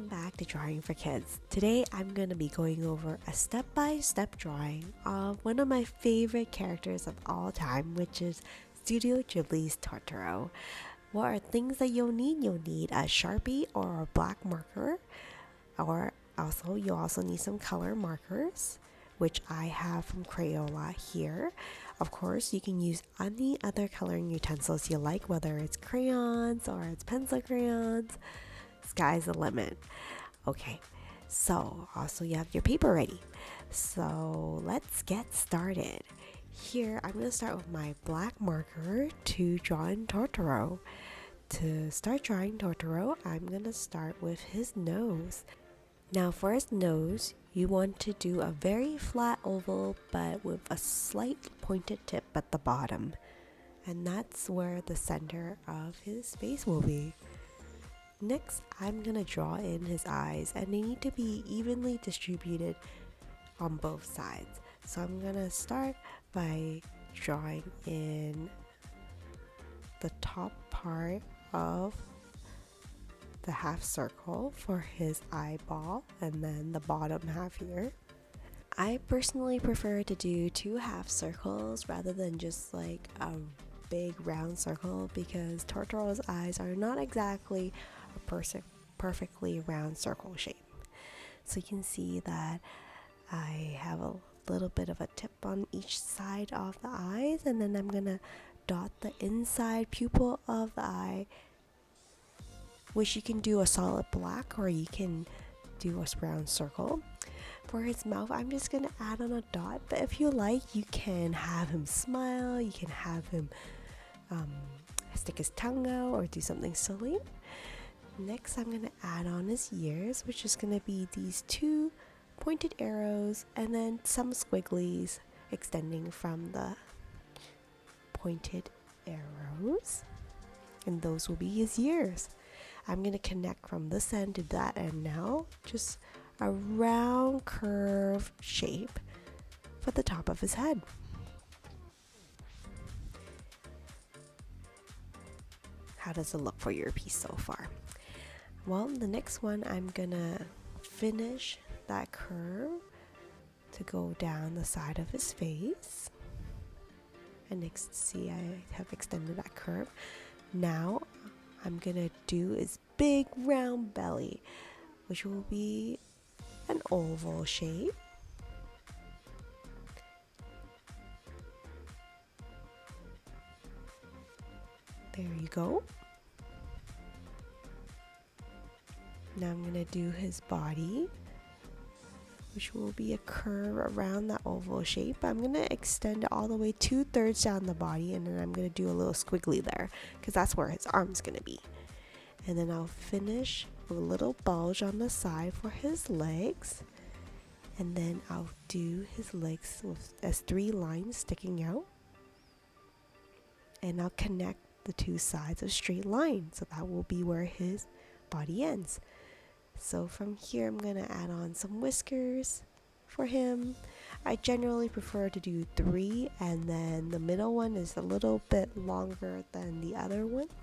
Welcome back to Drawing for Kids. Today I'm going to be going over a step-by-step drawing of one of my favorite characters of all time, which is Studio Ghibli's Totoro. What are things that you'll need? You'll need a Sharpie or a black marker, or you'll also need some color markers, which I have from Crayola here. Of course, you can use any other coloring utensils you like, whether it's crayons or it's pencil crayons. Sky's the limit. Okay, so also you have your paper ready. So let's get started. Here, I'm going to start with my black marker to draw in Totoro. To start drawing Totoro, I'm going to start with his nose. Now for his nose, you want to do a very flat oval but with a slight pointed tip at the bottom. And that's where the center of his face will be. Next, I'm going to draw in his eyes, and they need to be evenly distributed on both sides. So I'm going to start by drawing in the top part of the half circle for his eyeball, and then the bottom half here. I personally prefer to do 2 half circles rather than just like a big round circle, because Totoro's eyes are not exactly a perfectly round circle shape. So you can see that I have a little bit of a tip on each side of the eyes, and then I'm gonna dot the inside pupil of the eye, which you can do a solid black or you can do a round circle. For his mouth, I'm just gonna add on a dot, but if you like, you can have him smile, you can have him stick his tongue out or do something silly. Next, I'm gonna add on his ears, which is gonna be these 2 pointed arrows and then some squigglies extending from the pointed arrows, and those will be his ears. I'm gonna connect from this end to that end now, just a round curve shape for the top of his head. How does it look for your piece so far? Well, the next one, I'm gonna finish that curve to go down the side of his face. And next, see, I have extended that curve. Now, I'm gonna do his big round belly, which will be an oval shape. There you go. Now I'm gonna do his body, which will be a curve around that oval shape. I'm gonna extend it all the way 2/3 down the body, and then I'm gonna do a little squiggly there because that's where his arm's gonna be. And then I'll finish with a little bulge on the side for his legs, and then I'll do his legs as 3 lines sticking out, and I'll connect the 2 sides of straight line, so that will be where his body ends. So from here, I'm gonna add on some whiskers for him. I generally prefer to do 3, and then the middle one is a little bit longer than the other ones.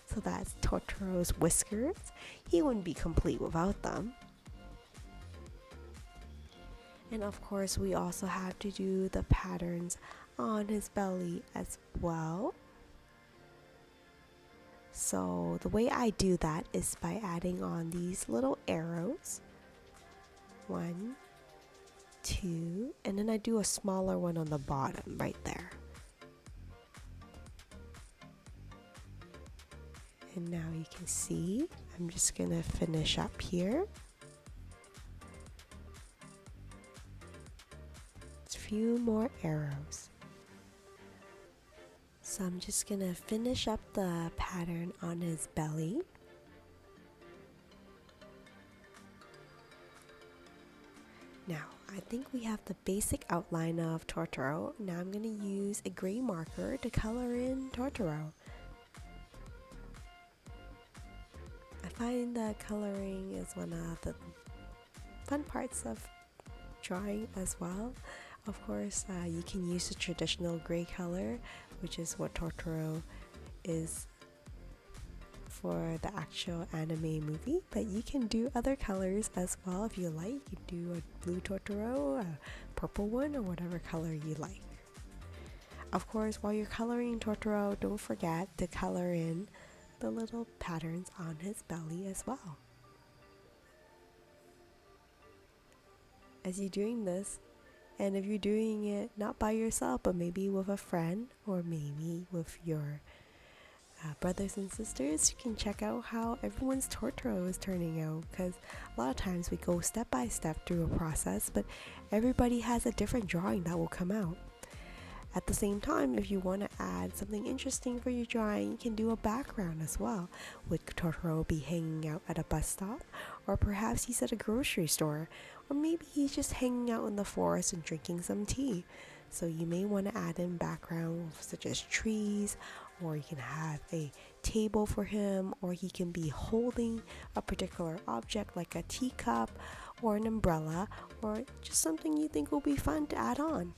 So that's Totoro's whiskers. He wouldn't be complete without them. And of course, we also have to do the patterns on his belly as well. So the way I do that is by adding on these little arrows. 1, 2, and then I do a smaller one on the bottom right there. And now you can see, I'm just gonna finish up here. Just a few more arrows. So I'm just gonna finish up the pattern on his belly. Now, I think we have the basic outline of Totoro. Now I'm gonna use a gray marker to color in Totoro. I find that coloring is one of the fun parts of drawing as well. Of course, you can use the traditional gray color, which is what Totoro is for the actual anime movie, but you can do other colors as well if you like. You can do a blue Totoro, a purple one, or whatever color you like. Of course, while you're coloring Totoro, don't forget to color in the little patterns on his belly as well. As you're doing this, and if you're doing it not by yourself, but maybe with a friend or maybe with your brothers and sisters, you can check out how everyone's Totoro is turning out, because a lot of times we go step by step through a process, but everybody has a different drawing that will come out. At the same time, if you want to add something interesting for your drawing, you can do a background as well. Would Totoro be hanging out at a bus stop? Or perhaps he's at a grocery store? Or maybe he's just hanging out in the forest and drinking some tea. So you may want to add in background such as trees, or you can have a table for him, or he can be holding a particular object like a teacup or an umbrella, or just something you think will be fun to add on.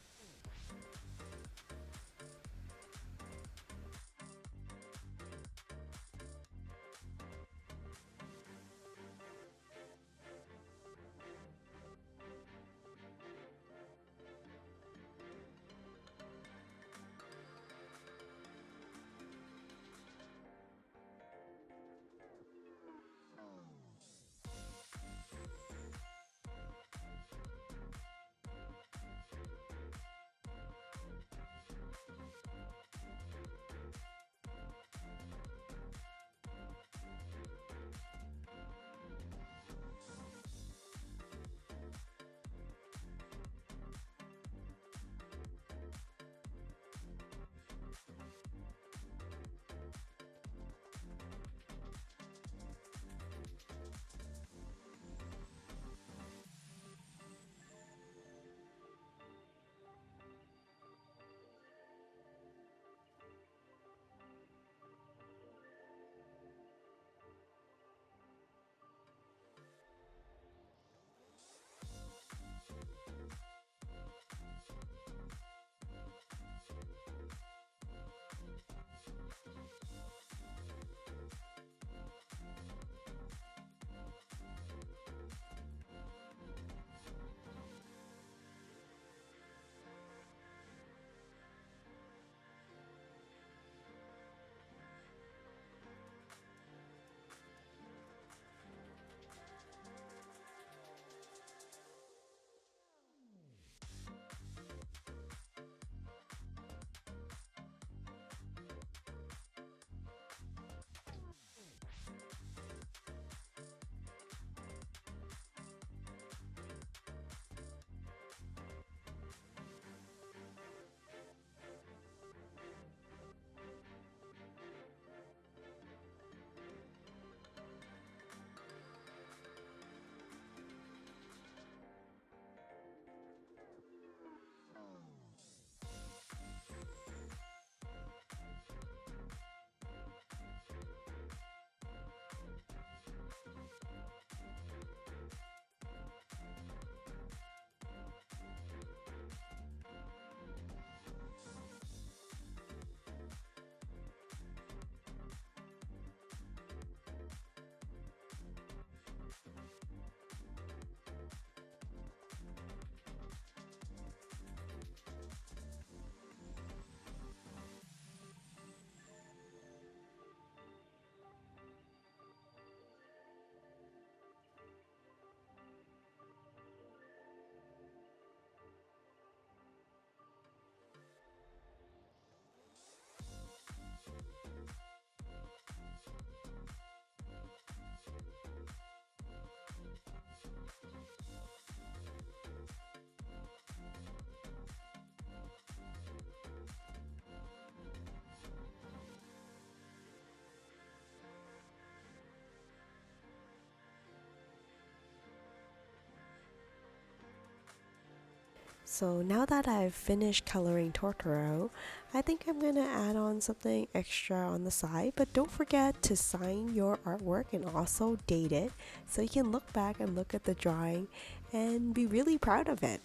So now that I've finished coloring Totoro, I think I'm gonna add on something extra on the side, but don't forget to sign your artwork and also date it so you can look back and look at the drawing and be really proud of it.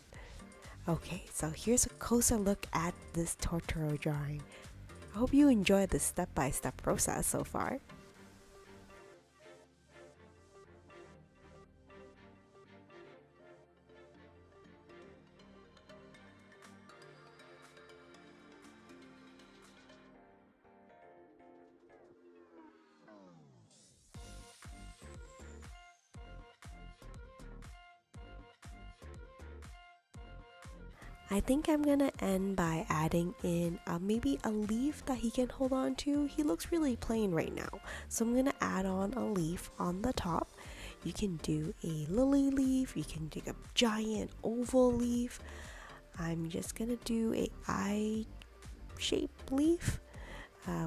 Okay, so here's a closer look at this Totoro drawing. I hope you enjoyed the step-by-step process so far. I think I'm gonna end by adding in maybe a leaf that he can hold on to. He looks really plain right now, so I'm gonna add on a leaf on the top. You can do a lily leaf, you can do a giant oval leaf. I'm just gonna do a eye shaped leaf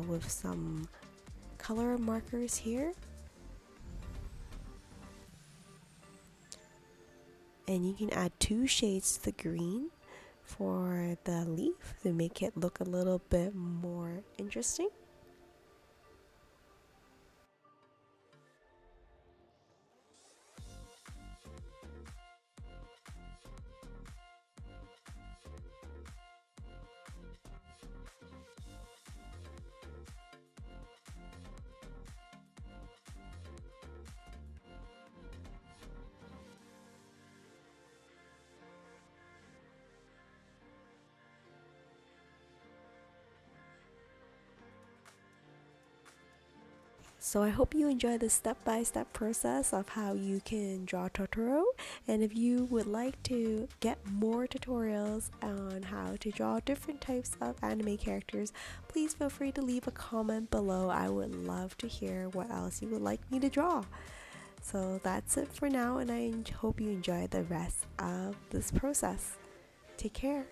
with some color markers here. And you can add 2 shades to the green for the leaf to make it look a little bit more interesting. So I hope you enjoy the step-by-step process of how you can draw Totoro. And if you would like to get more tutorials on how to draw different types of anime characters, please feel free to leave a comment below. I would love to hear what else you would like me to draw. So that's it for now, and I hope you enjoy the rest of this process. Take care.